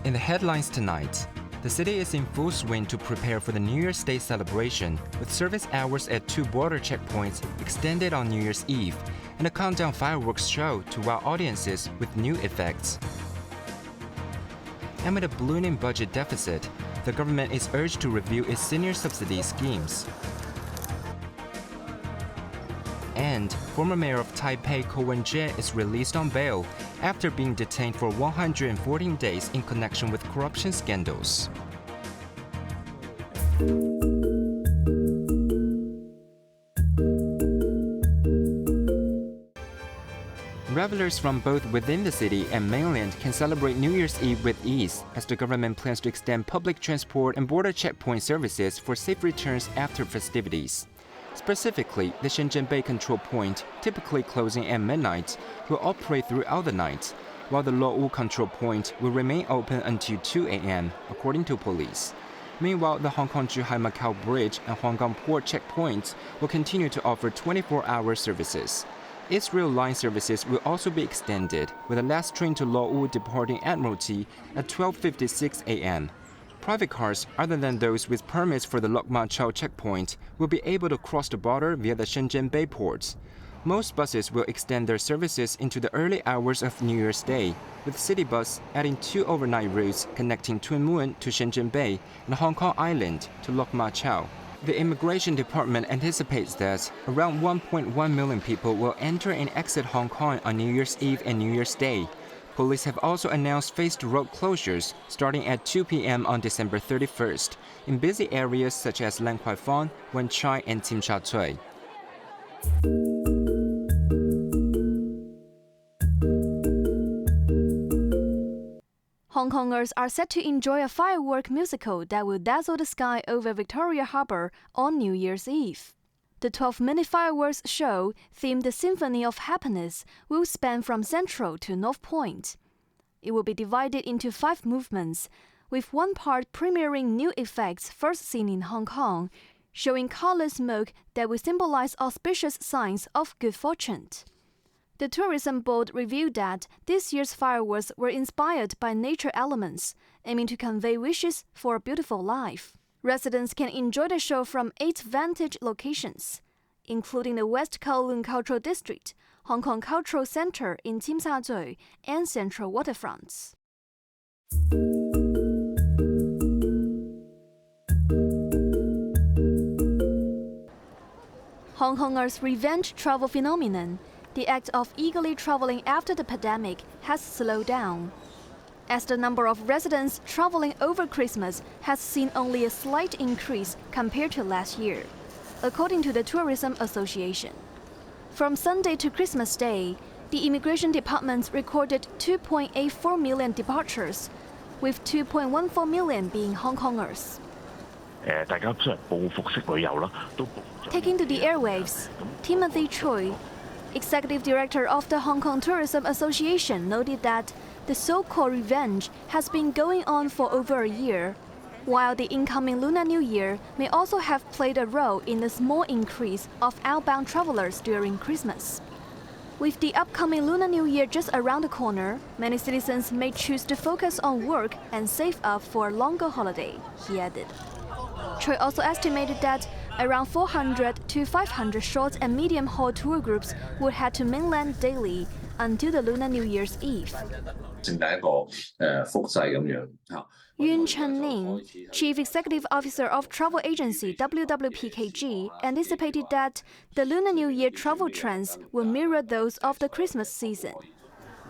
In the headlines tonight, the city is in full swing to prepare for the New Year's Day celebration, with service hours at 2 border checkpoints extended on New Year's Eve, and a countdown fireworks show to wow audiences with new effects. Amid a ballooning budget deficit, the government is urged to review its senior subsidy schemes. And former mayor of Taipei Ko Wen-je is released on bail after being detained for 114 days in connection with corruption scandals. Revelers from both within the city and mainland can celebrate New Year's Eve with ease, as the government plans to extend public transport and border checkpoint services for safe returns after festivities. Specifically, the Shenzhen Bay control point, typically closing at midnight, will operate throughout the night, while the Luowu control point will remain open until 2 a.m., according to police. Meanwhile, the Hong Kong-Zhuhai-Macau Bridge and Hong Kong Port checkpoints will continue to offer 24-hour services. Its rail line services will also be extended, with the last train to Luowu departing Admiralty at 12:56 a.m. Private cars, other than those with permits for the Lok Ma Chau checkpoint, will be able to cross the border via the Shenzhen Bay ports. Most buses will extend their services into the early hours of New Year's Day, with City Bus adding 2 overnight routes connecting Tuen Mun to Shenzhen Bay and Hong Kong Island to Lok Ma Chau. The Immigration Department anticipates that around 1.1 million people will enter and exit Hong Kong on New Year's Eve and New Year's Day. Police have also announced phased road closures starting at 2 p.m. on December 31st in busy areas such as Lan Kwai Fong, Wan Chai, and Tsim Sha Tsui. Hong Kongers are set to enjoy a firework musical that will dazzle the sky over Victoria Harbour on New Year's Eve. The 12-minute fireworks show, themed the Symphony of Happiness, will span from Central to North Point. It will be divided into 5 movements, with one part premiering new effects first seen in Hong Kong, showing colored smoke that will symbolize auspicious signs of good fortune. The Tourism Board revealed that this year's fireworks were inspired by nature elements, aiming to convey wishes for a beautiful life. Residents can enjoy the show from 8 vantage locations, including the West Kowloon Cultural District, Hong Kong Cultural Center in Tsim Sha Tsui, and Central Waterfronts. Hong Kongers' revenge travel phenomenon, the act of eagerly traveling after the pandemic, has slowed down, as the number of residents traveling over Christmas has seen only a slight increase compared to last year, according to the Tourism Association. From Sunday to Christmas Day, the Immigration Department recorded 2.84 million departures, with 2.14 million being Hong Kongers. Taking to the airwaves, Timothy Choi, Executive Director of the Hong Kong Tourism Association, noted that the so-called revenge has been going on for over a year, while the incoming Lunar New Year may also have played a role in the small increase of outbound travelers during Christmas. With the upcoming Lunar New Year just around the corner, many citizens may choose to focus on work and save up for a longer holiday, he added. Choi also estimated that around 400 to 500 short and medium-haul tour groups would head to mainland daily until the Lunar New Year's Eve. Yun Chen-ning, Chief Executive Officer of travel agency WWPKG, anticipated that the Lunar New Year travel trends will mirror those of the Christmas season.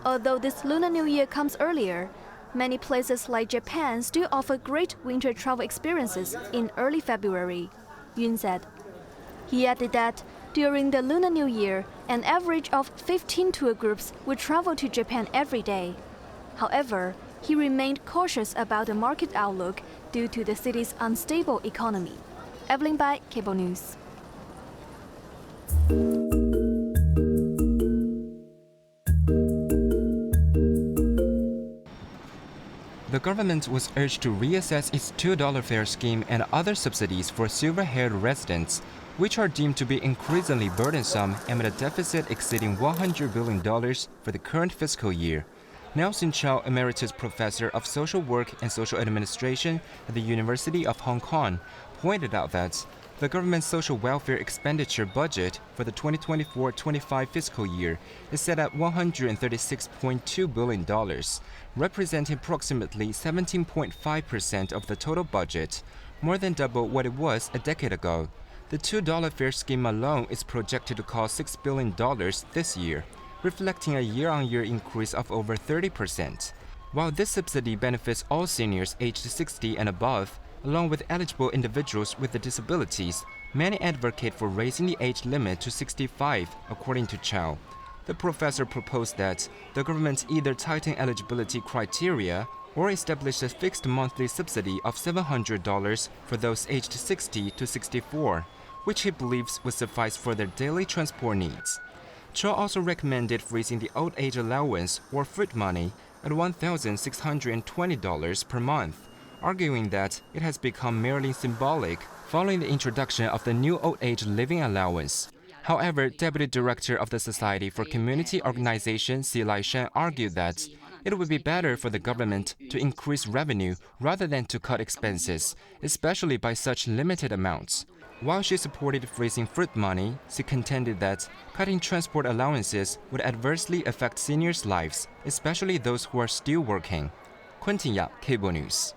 Although this Lunar New Year comes earlier, many places like Japan still offer great winter travel experiences in early February, Yun said. He added that during the Lunar New Year, an average of 15 tour groups would travel to Japan every day. However, he remained cautious about the market outlook due to the city's unstable economy. Evelyn Bai, Cable News. The government was urged to reassess its $2 fare scheme and other subsidies for silver-haired residents, which are deemed to be increasingly burdensome amid a deficit exceeding $100 billion for the current fiscal year. Nelson Chow, Emeritus Professor of Social Work and Social Administration at the University of Hong Kong, pointed out that the government's social welfare expenditure budget for the 2024-25 fiscal year is set at $136.2 billion, representing approximately 17.5% of the total budget, more than double what it was a decade ago. The $2 fare scheme alone is projected to cost $6 billion this year, reflecting a year-on-year increase of over 30%. While this subsidy benefits all seniors aged 60 and above, along with eligible individuals with disabilities, many advocate for raising the age limit to 65, according to Chow. The professor proposed that the government either tighten eligibility criteria or establish a fixed monthly subsidy of $700 for those aged 60 to 64, which he believes would suffice for their daily transport needs. Chow also recommended freezing the old age allowance or fruit money at $1,620 per month, arguing that it has become merely symbolic following the introduction of the new old age living allowance. However, Deputy Director of the Society for Community Organization Si Lai-shan argued that it would be better for the government to increase revenue rather than to cut expenses, especially by such limited amounts. While she supported freezing fruit money, she contended that cutting transport allowances would adversely affect seniors' lives, especially those who are still working. Quentin Yap, Cable News.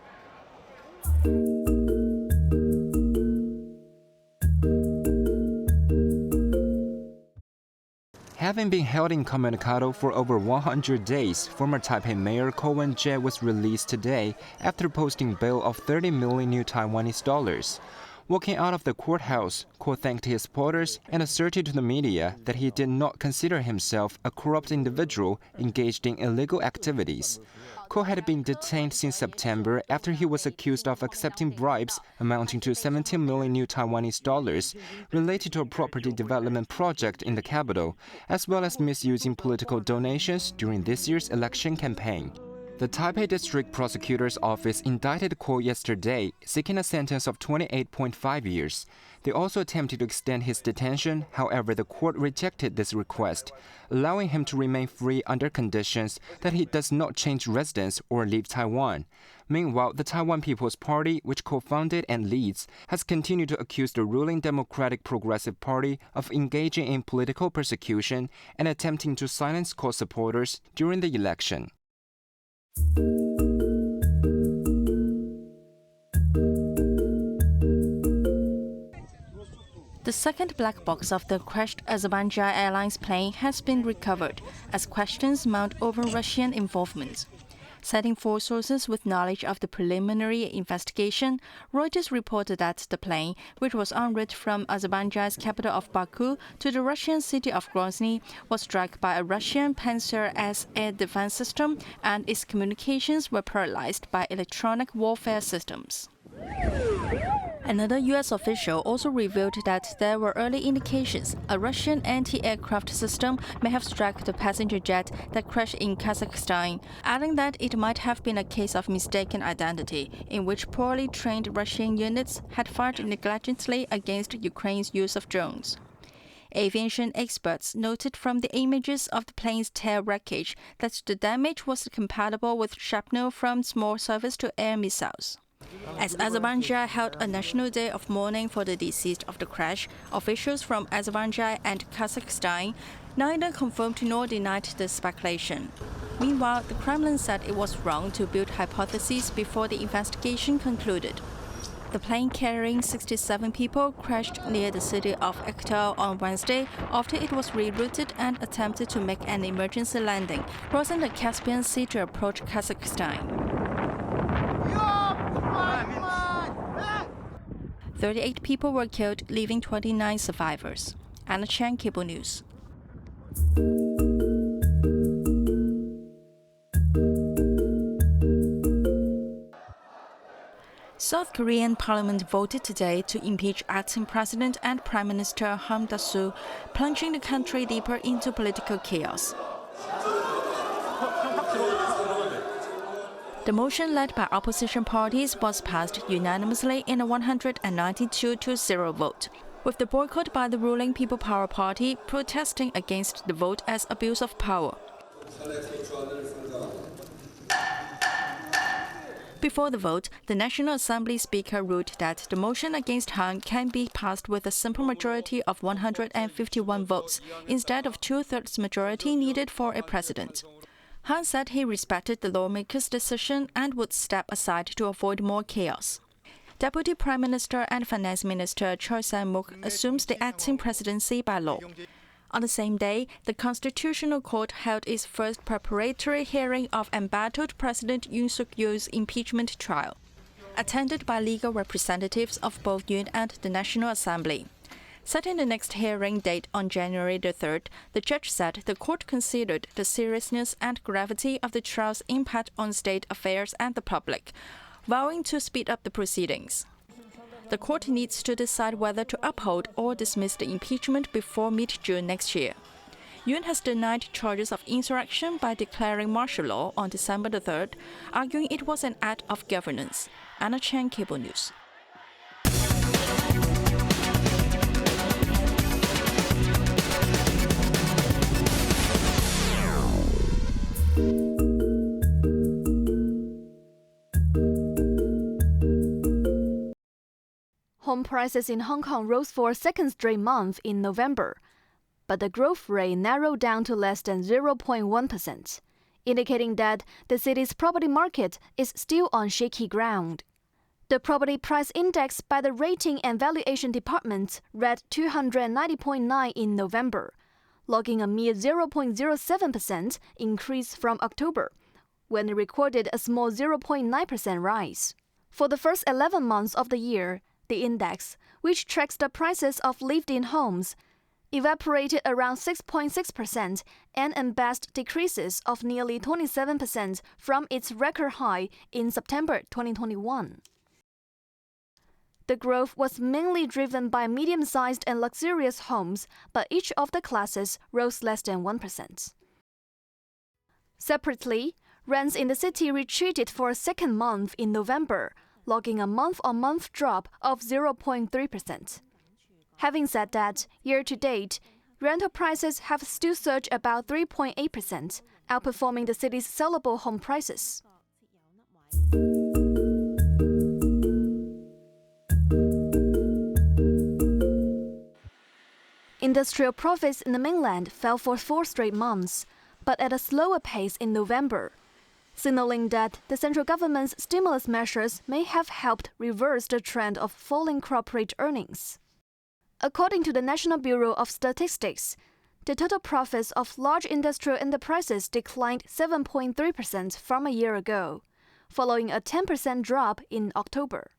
Having been held incommunicado for over 100 days, former Taipei Mayor Ko Wen-je was released today after posting bail of 30 million new Taiwanese dollars. Walking out of the courthouse, Ko thanked his supporters and asserted to the media that he did not consider himself a corrupt individual engaged in illegal activities. Ko had been detained since September after he was accused of accepting bribes amounting to 17 million new Taiwanese dollars related to a property development project in the capital, as well as misusing political donations during this year's election campaign. The Taipei District Prosecutor's Office indicted Ko yesterday, seeking a sentence of 28.5 years. They also attempted to extend his detention, however the court rejected this request, allowing him to remain free under conditions that he does not change residence or leave Taiwan. Meanwhile, the Taiwan People's Party, which Ko founded and leads, has continued to accuse the ruling Democratic Progressive Party of engaging in political persecution and attempting to silence Ko supporters during the election. The second black box of the crashed Azerbaijan Airlines plane has been recovered as questions mount over Russian involvement. Citing 4 sources with knowledge of the preliminary investigation, Reuters reported that the plane, which was en route from Azerbaijan's capital of Baku to the Russian city of Grozny, was struck by a Russian Panzer-S air defense system and its communications were paralyzed by electronic warfare systems. Another U.S. official also revealed that there were early indications a Russian anti-aircraft system may have struck the passenger jet that crashed in Kazakhstan, adding that it might have been a case of mistaken identity, in which poorly trained Russian units had fired negligently against Ukraine's use of drones. Aviation experts noted from the images of the plane's tail wreckage that the damage was compatible with shrapnel from small surface-to-air missiles. As Azerbaijan held a national day of mourning for the deceased of the crash, officials from Azerbaijan and Kazakhstan neither confirmed nor denied the speculation. Meanwhile, the Kremlin said it was wrong to build hypotheses before the investigation concluded. The plane carrying 67 people crashed near the city of Aktau on Wednesday after it was rerouted and attempted to make an emergency landing, crossing the Caspian Sea to approach Kazakhstan. 38 people were killed, leaving 29 survivors. Anna Chan, Cable News. South Korean parliament voted today to impeach acting president and Prime Minister Han Duck-soo, plunging the country deeper into political chaos. The motion, led by opposition parties, was passed unanimously in a 192-0 vote, with the boycott by the ruling People Power Party protesting against the vote as abuse of power. Before the vote, the National Assembly Speaker ruled that the motion against Han can be passed with a simple majority of 151 votes, instead of two-thirds majority needed for a president. Han said he respected the lawmakers' decision and would step aside to avoid more chaos. Deputy Prime Minister and Finance Minister Choi Sang-mok assumes the acting presidency by law. On the same day, the Constitutional Court held its first preparatory hearing of embattled President Yoon Suk-yeol's impeachment trial, attended by legal representatives of both Yoon and the National Assembly. Setting the next hearing date on January the 3rd, the judge said the court considered the seriousness and gravity of the trial's impact on state affairs and the public, vowing to speed up the proceedings. The court needs to decide whether to uphold or dismiss the impeachment before mid-June next year. Yoon has denied charges of insurrection by declaring martial law on December the 3rd, arguing it was an act of governance. Anna Chen, Cable News. Home prices in Hong Kong rose for a second straight month in November, but the growth rate narrowed down to less than 0.1%, indicating that the city's property market is still on shaky ground. The property price index by the Rating and Valuation Department read 290.9 in November, logging a mere 0.07% increase from October, when it recorded a small 0.9% rise. For the first 11 months of the year, the index, which tracks the prices of lived-in homes, evaporated around 6.6% and embedded decreases of nearly 27% from its record high in September 2021. The growth was mainly driven by medium-sized and luxurious homes, but each of the classes rose less than 1%. Separately, rents in the city retreated for a second month in November, logging a month-on-month drop of 0.3%. Having said that, year-to-date, rental prices have still surged about 3.8%, outperforming the city's sellable home prices. Industrial profits in the mainland fell for 4 straight months, but at a slower pace in November, signaling that the central government's stimulus measures may have helped reverse the trend of falling corporate earnings. According to the National Bureau of Statistics, the total profits of large industrial enterprises declined 7.3% from a year ago, following a 10% drop in October.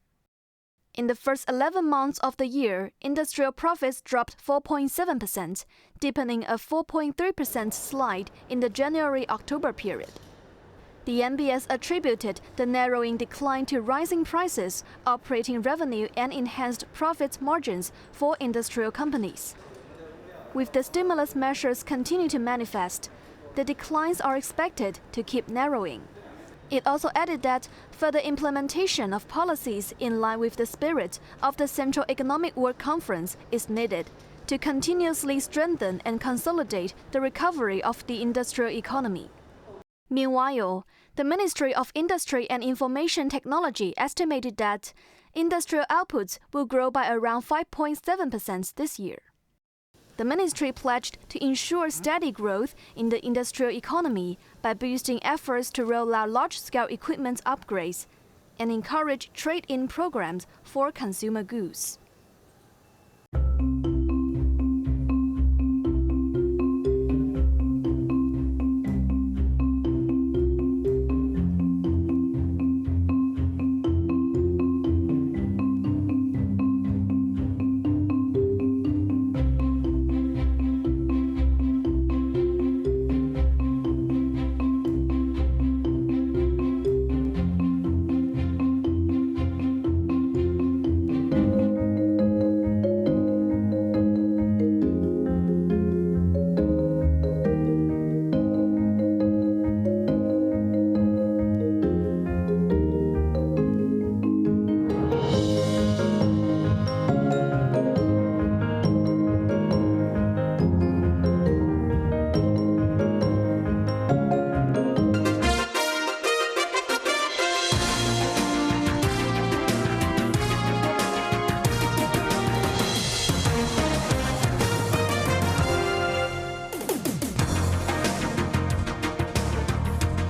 In the first 11 months of the year, industrial profits dropped 4.7%, deepening a 4.3% slide in the January-October period. The NBS attributed the narrowing decline to rising prices, operating revenue, and enhanced profit margins for industrial companies. With the stimulus measures continue to manifest, the declines are expected to keep narrowing. It also added that further implementation of policies in line with the spirit of the Central Economic Work Conference is needed to continuously strengthen and consolidate the recovery of the industrial economy. Meanwhile, the Ministry of Industry and Information Technology estimated that industrial outputs will grow by around 5.7% this year. The ministry pledged to ensure steady growth in the industrial economy by boosting efforts to roll out large-scale equipment upgrades and encourage trade-in programs for consumer goods.